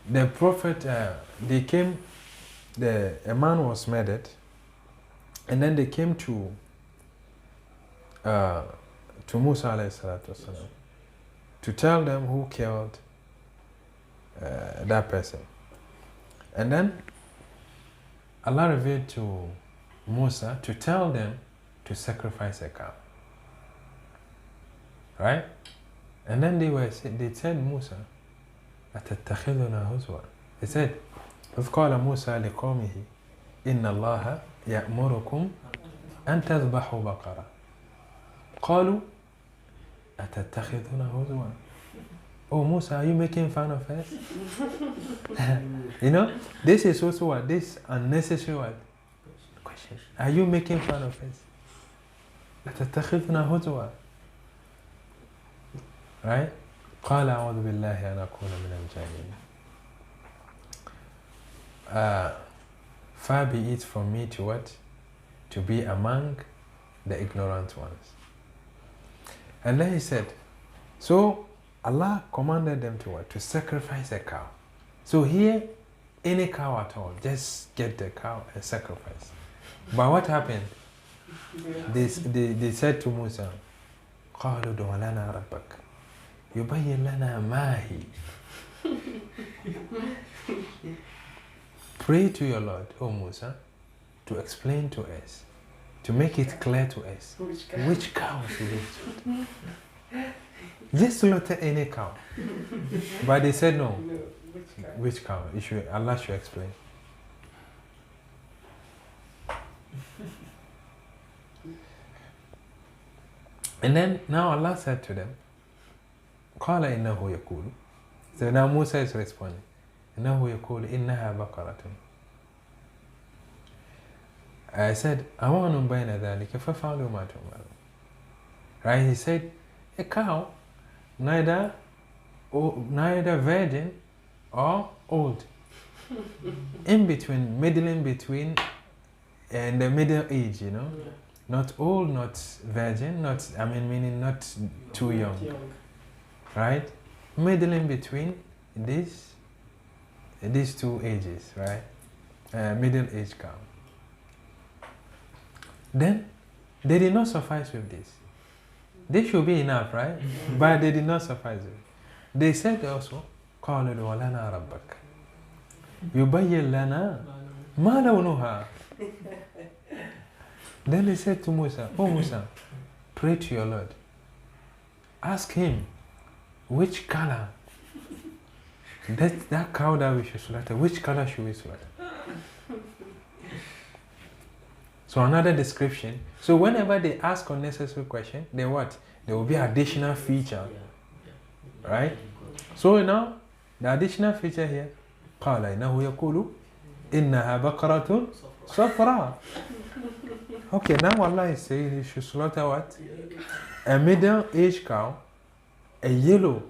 the prophet, they came, a man was murdered, and then they came to Musa alayhi salatu wasalam to tell them who killed that person. And then Allah revealed to Musa to tell them to sacrifice a cow. Right? And then they said Musa, أتتخذنا هزوا. He said, إذ قال موسى لقومه إن الله يأمركم أن تذبحوا بقرة. قالوا أتتخذنا هزوا. Oh Musa, are you making fun of us? You know, this is also what? This unnecessary what? Question. Are you making fun of us? أتتخذنا هزوا. Right? قال أعوذ بالله أن أكون من الجاهلين. Far be it from me to what? To be among the ignorant ones. And then he said, so Allah commanded them to what? To sacrifice a cow. So here, any cow at all, just get the cow and sacrifice. But what happened? They said to Musa, قالوا ادع لنا ربك يبين لنا ما هي. Pray to your Lord, O Musa, to explain to us, to make it clear to us, which cow should we slaughter? Just slaughter any cow. But they said no. Which cow? Allah should explain. And then now Allah said to them, قال إنه يقول. So now Musa is responding. إنه يقول إنها بقرة. I said, أوان بين ذلك ففعلوا ما تؤمرون. Right? He said, a cow, neither virgin or old. In between, middling between, and the middle age, you know. Yeah. Not old, not virgin, meaning not too young. Right? Middling between these two ages, right? Middle age cow. Then they did not suffice with this. This should be enough, right? But they did not suffice with it. They said also, قالوا ادع لنا ربك يبين لنا ما لونها. Then they said to Musa, oh Musa, pray to your Lord. Ask him which color, that cow that we should slaughter, which color should we slaughter? So another description. So whenever they ask unnecessary question, they what? There will be additional feature. Right? So now, the additional feature here, قال إنه يقول إنها بقرة صفراء. Okay, now Allah is saying you should slaughter what? A middle-aged cow, a yellow,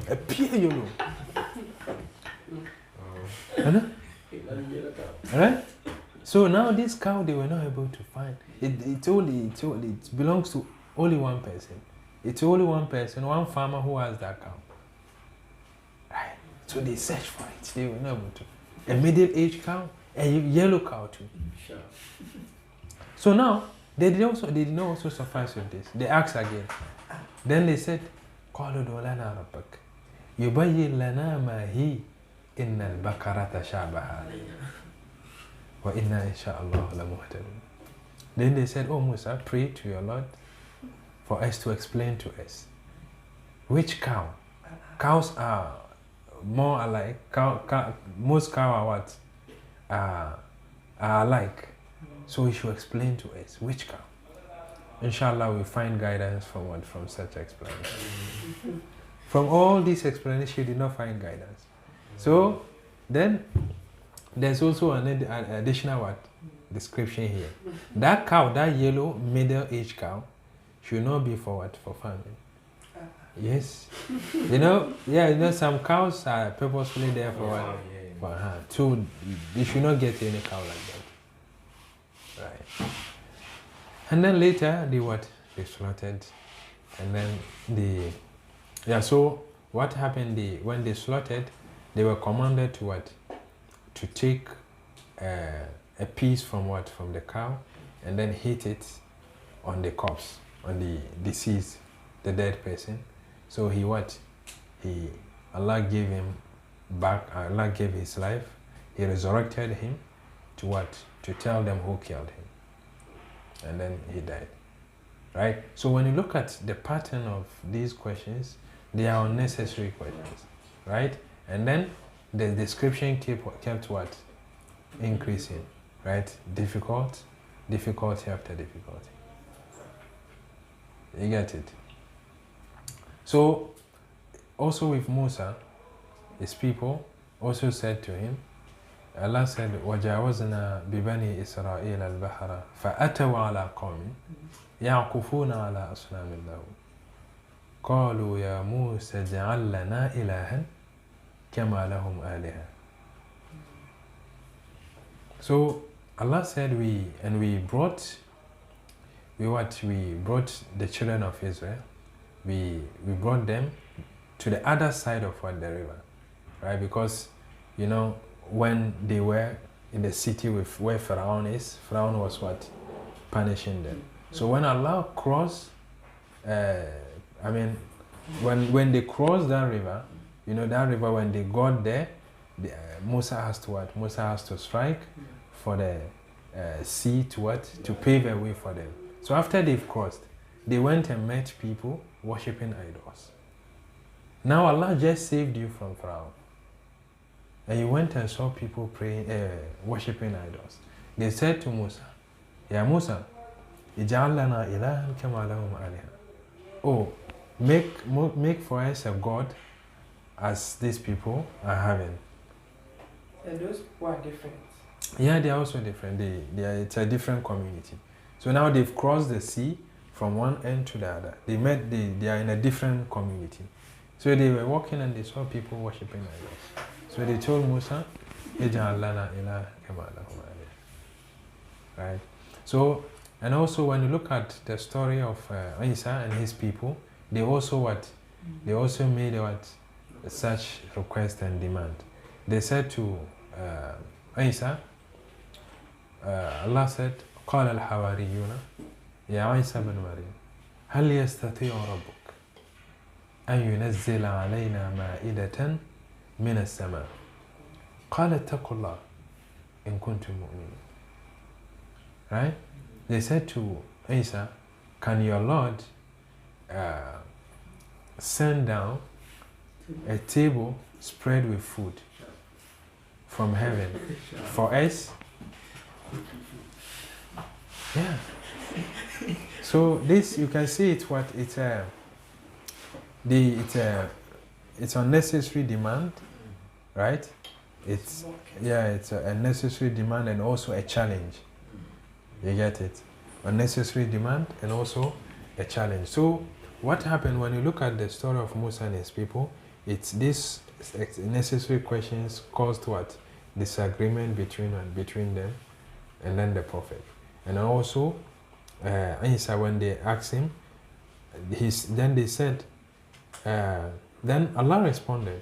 a pure yellow. Right? So now this cow they were not able to find. It belongs to only one person. It's only one person, one farmer who has that cow. Right? So they searched for it. They were not able to. A middle-aged cow, a yellow cow too. Sure. So now they did not also suffice with this. They asked again. Then they said, قالوا ادع لنا ربك يبين لنا ما هي إن البقرة شابه علينا وإنا إن شاء الله لمهتدون. Then they said, oh Musa, pray to your Lord for us to explain to us which cow. Cows are more alike. Most cows are what? Are alike. So he should explain to us which cow. Inshallah, we find guidance from such explanation. From all these explanations, she did not find guidance. So then there's also an additional what? Description here. That cow, that yellow middle-aged cow, should not be for what? For farming. Yes. Some cows are purposefully there for what? For her. So you should not get any cow like that. Right. And then later they what? They slaughtered. And then so what happened when they slaughtered, they were commanded to what? To take a piece from what? From the cow and then hit it on the corpse, on the deceased, the dead person. So Allah gave him back, Allah gave his life, he resurrected him to what? To tell them who killed him. And then he died. Right? So when you look at the pattern of these questions, they are unnecessary questions. Right? And then the description kept what? Increasing. Right? Difficulty after difficulty. You get it? So, also with Musa, his people also said to him, Allah said, وَجَاوَزْنَا بِبَنِي إِسْرَائِيلَ الْبَحْرَ فَأَتَوْا عَلَىٰ قَوْمٍ يَعْكُفُونَ عَلَىٰ أَصْنَامٍ لَهُمْ قَالُوا يَا مُوسَى اجْعَل لَّنَا إِلَٰهًا كَمَا لَهُمْ آلِهَةٌ. So Allah said we brought the children of Israel, we brought them to the other side of the river, right? Because when they were in the city where Pharaoh is, Pharaoh was what? Punishing them. So when Allah crossed, when they crossed that river, that river, when they got there, Musa has to what? Musa has to strike for the sea to what? To pave a way for them. So after they've crossed, they went and met people worshipping idols. Now Allah just saved you from Pharaoh. And you went and saw people praying, worshipping idols. They said to Musa, Ya Musa, ij'al lana ilahan kama lahum aliha. Oh, make for us a God as these people are having. And those people are different. Yeah, they are also different. It's a different community. So now they've crossed the sea from one end to the other. They are in a different community. So they were walking and they saw people worshipping idols. So they told Musa, ij'al lana ilahan kama lahum aliha. Right? So, and also when you look at the story of Isa and his people, they also what? They also made what? Such request and demand. They said to Isa, Allah said, قال الحواريون يا عيسى بن مريم هل يستطيع ربك أن ينزل علينا مائدة من السماء قال اتقوا الله إن كنتم مؤمنين. Right? They said to Isa, can your Lord send down a table spread with food from heaven for us? Yeah. So this, you can see it's unnecessary demand, right? It's a necessary demand and also a challenge. You get it? Unnecessary demand and also a challenge. So what happened when you look at the story of Musa and his people, it's these necessary questions caused what? Disagreement between them and then the prophet. And also Isa, when they asked him, then they said, then Allah responded.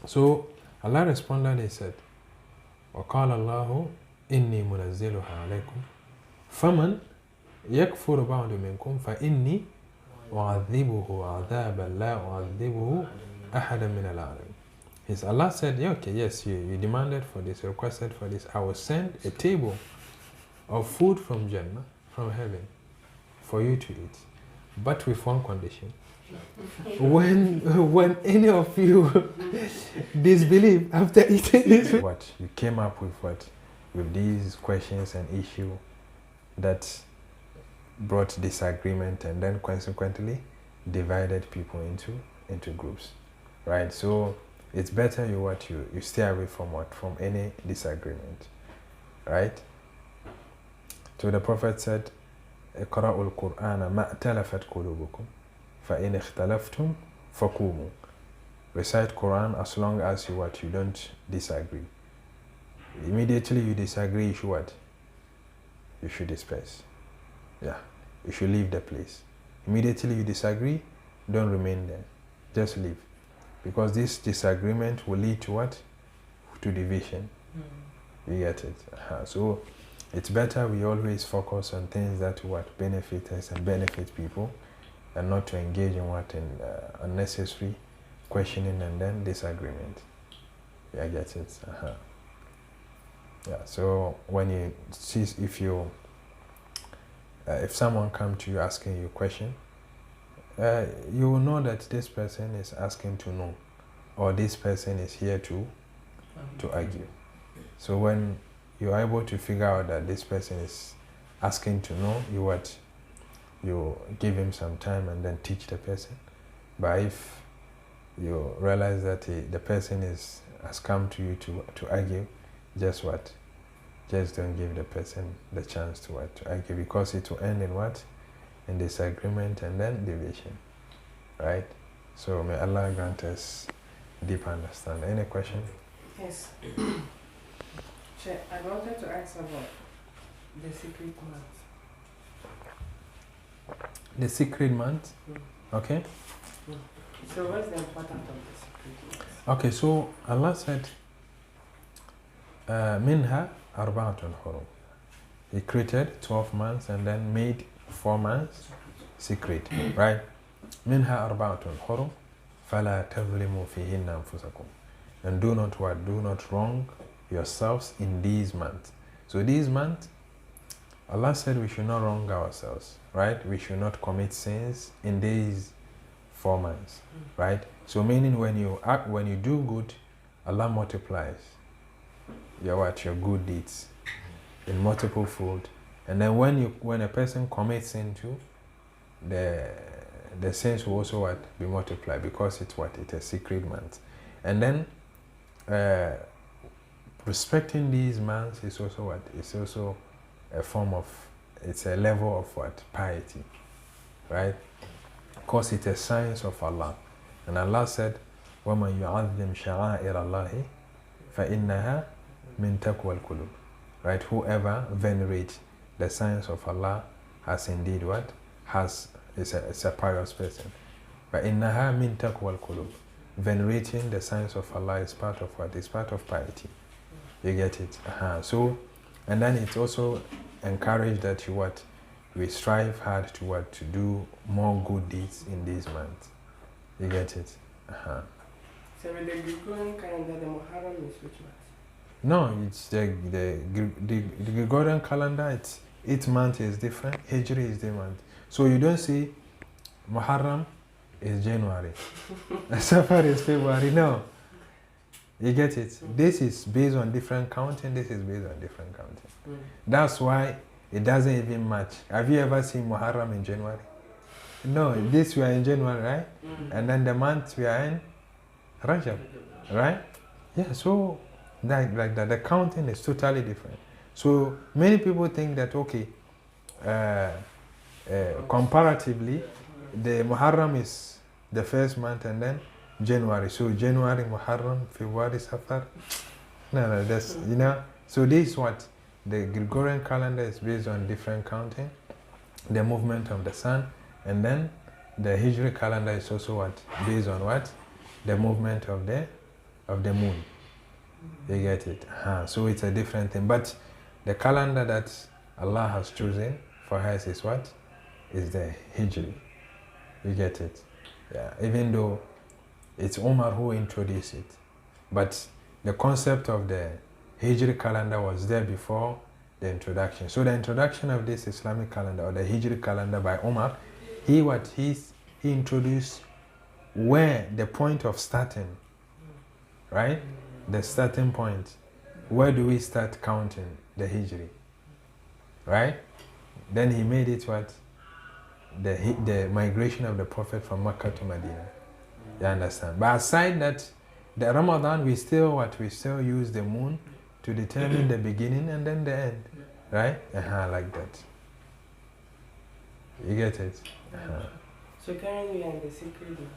So Allah responded, he said, وَقَالَ اللَّهُ إِنِّي مُنَزِّلُهَا عَلَيْكُمْ فَمَنْ يَكْفُرُ بَعْدُ مِنْكُمْ فَإِنِّي أُعَذِّبُهُ عَذَابًا لَا أُعَذِّبُهُ أحدا من العالمين. His Allah said, yeah, okay, yes, you demanded for this, requested for this. I will send a table of food from Jannah, from heaven, for you to eat, but with one condition. When any of you disbelieve after eating this, what you came up with, with these questions and issue that brought disagreement and then consequently divided people into groups, right? So it's better you stay away from any disagreement, right? So the Prophet said, اقرأوا القرآن ما ائتلفت قلوبكم فإن اختلفتم فقوموا. Recite Quran as long as you don't disagree. Immediately you disagree, you should what? You should disperse. Yeah, you should leave the place. Immediately you disagree, don't remain there. Just leave. Because this disagreement will lead to what? To division. You get it? So it's better we always focus on things that benefit us and benefit people, and not to engage in unnecessary questioning and then disagreement. Yeah, I get it. Yeah. So when you see, if someone comes to you asking you a question, you will know that this person is asking to know, or this person is here to argue. So when you are able to figure out that this person is asking to know, you give him some time and then teach the person. But if you realize that the person has come to you to argue, just don't give the person the chance to argue, because it will end in in disagreement and then division, right? So may Allah grant us deep understanding. Any question? Yes. I wanted to ask about the secret month. The secret month? Okay. So what's the importance of the secret month? Okay, so Allah said, Minha arbaatun hurum. He created 12 months and then made 4 months secret, right? Minha arbaatun hurum, fala tazlimu fihinna anfusakum. And do not wrong yourselves in these months. So these months, Allah said we should not wrong ourselves, right? We should not commit sins in these 4 months, right? So meaning when you do good, Allah multiplies your good deeds in multiple fold. And then when a person commits sin too, the sins will also be multiplied, because it's a secret month. And then respecting these months is also it's also a form of, it's a level of piety, right? Because it's a science of Allah. And Allah said, وَمَنْ يُعَظِّمْ شَعَائِرَ اللَّهِ فَإِنَّهَا مِنْ تَقْوَى الْقُلُوبِ. Right? Whoever venerates the science of Allah has indeed is a pious person. فَإِنَّهَا مِنْ تَقْوَى الْقُلُوبِ. Venerating the science of Allah is part of It's part of piety. You get it? So, and then it's also encouraged that we strive hard to do more good deeds in these months. You get it? So with the Gregorian calendar, the Muharram is which month? No, it's the Gregorian calendar. Each month is different. Hijri is different. So you don't see Muharram is January, Safar is February. No. You get it? This is based on different counting, this is based on different counting. That's why it doesn't even match. Have you ever seen Muharram in January? No, this we are in January, right? And then the month we are in Rajab, right? Yeah, so like that, the counting is totally different. So many people think that, okay, comparatively, the Muharram is the first month and then January. So January, Muharram, February, Safar. No, that's, So this is what the Gregorian calendar is based on different counting, the movement of the sun, and then the Hijri calendar is also based on the movement of the moon. You get it? So it's a different thing. But the calendar that Allah has chosen for us is is the Hijri. You get it? Yeah. Even though It's Umar who introduced it. But the concept of the Hijri calendar was there before the introduction. So the introduction of this Islamic calendar or the Hijri calendar by Umar, he introduced where the point of starting, right? The starting point. Where do we start counting the Hijri? Right? Then he made it what? The migration of the Prophet from Mecca to Medina. You understand? But aside that, the Ramadan, we still use the moon to determine the beginning and then the end. Right? Like that. You get it? So currently we are in the secret month.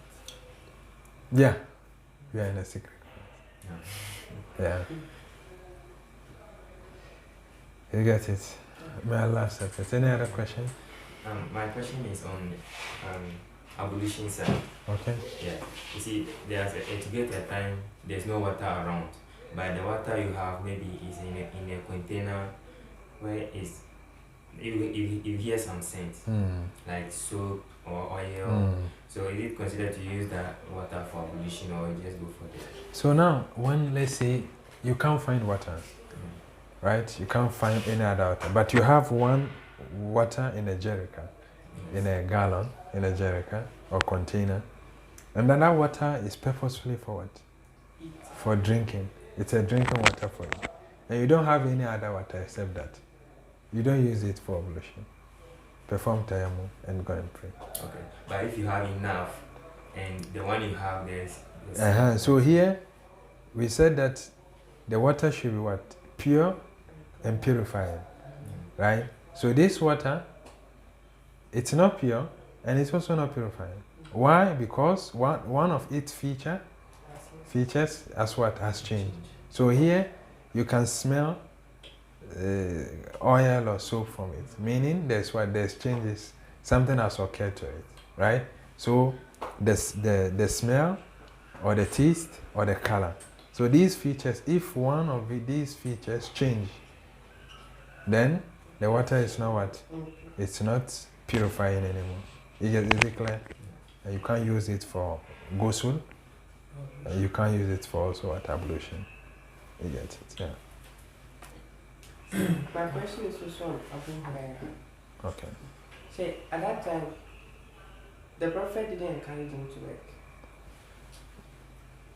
Yeah. We are in a secret. Yeah. You get it? May Allah accept it. Any other question? My question is on abolition side. Okay. Yeah. You see, to get a time, there's no water around. But the water you have maybe is in a container where you hear some scent, like soap or oil. So is it considered to use that water for ablution or you just go for that? So now, when let's say you can't find water, right? You can't find any other water, but you have one water in a jerrycan, in a gallon, in a jerrycan or container, and then that water is purposefully for what? For drinking. It's a drinking water for you. And you don't have any other water except that. You don't use it for ablution. Perform tayammum and go and pray. Okay. But if you have enough and the one you have there's So here we said that the water should be what? Pure and purified. Right? So this water, it's not pure and it's also not purified. Why? Because one of its features as what has changed. So here you can smell oil or soap from it, meaning there's changes, something has occurred to it, right? So the smell or the taste or the color. So these features, if one of these features change, then the water is not what? It's not purifying anymore. Is it clear? You can't use it for ghusl. You can't use it for also at ablution. You get it, yeah. My question is also on Abu Hurairah. Okay. So at that time, the Prophet didn't encourage him to work.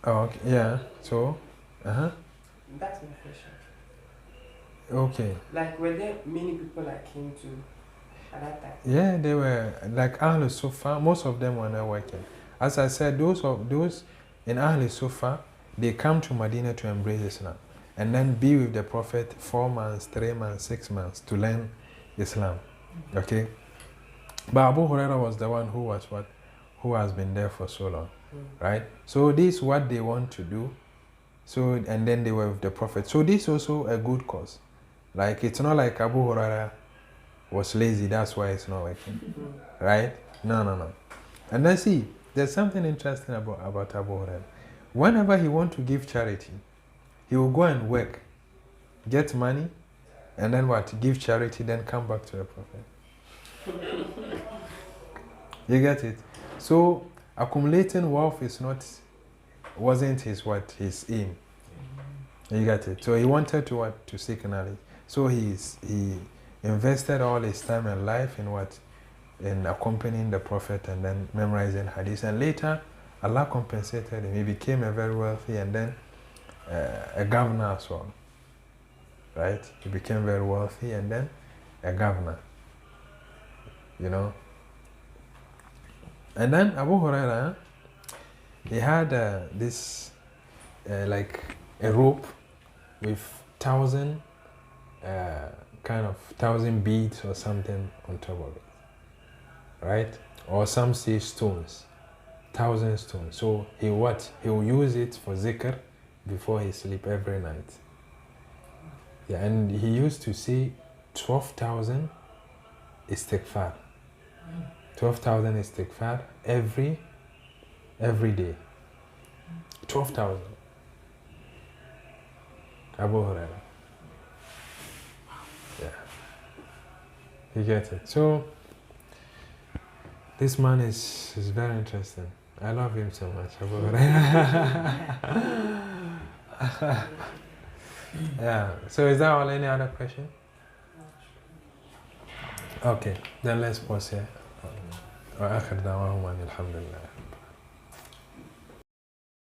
Oh, okay. Yeah. So, That's my question. Okay. Like, were there many people like him too at that time? Yeah, they were like Ahlul Sufa. Most of them were not working. As I said, those in Ahlul Sufa, they come to Medina to embrace Islam and then be with the Prophet 4 months, 3 months, 6 months to learn Islam. Okay? But Abu Hurairah was the one who has been there for so long. Right? So this is what they want to do. So, and then they were with the Prophet. So this is also a good cause. Like, it's not like Abu Hurairah was lazy, that's why it's not working. Right? No. And then see, there's something interesting about Abu Hurairah. Whenever he wants to give charity, he will go and work, get money, and then what? Give charity, then come back to the Prophet. You get it? So accumulating wealth wasn't his aim. You get it? So he wanted to seek knowledge. So he invested all his time and life in accompanying the Prophet and then memorizing hadith. And later, Allah compensated him. He became a very wealthy and then a governor as well. Right? He became very wealthy and then a governor. You know? And then Abu Hurairah, he had this like a rope with 1,000 beads or something on top of it. Right? Or some say stones. 1,000 stones. So he will use it for zikr before he sleep every night. Yeah, and he used to say 12,000 istighfar. 12,000 istighfar every day. 12,000. Abu Hurairah. Yeah. You get it. So this man is very interesting. I love him so much. Abu Hurairah. Yeah. So is that all? Any other question? Okay. Then let's pause here. وآخر دعواهم أن الحمد لله.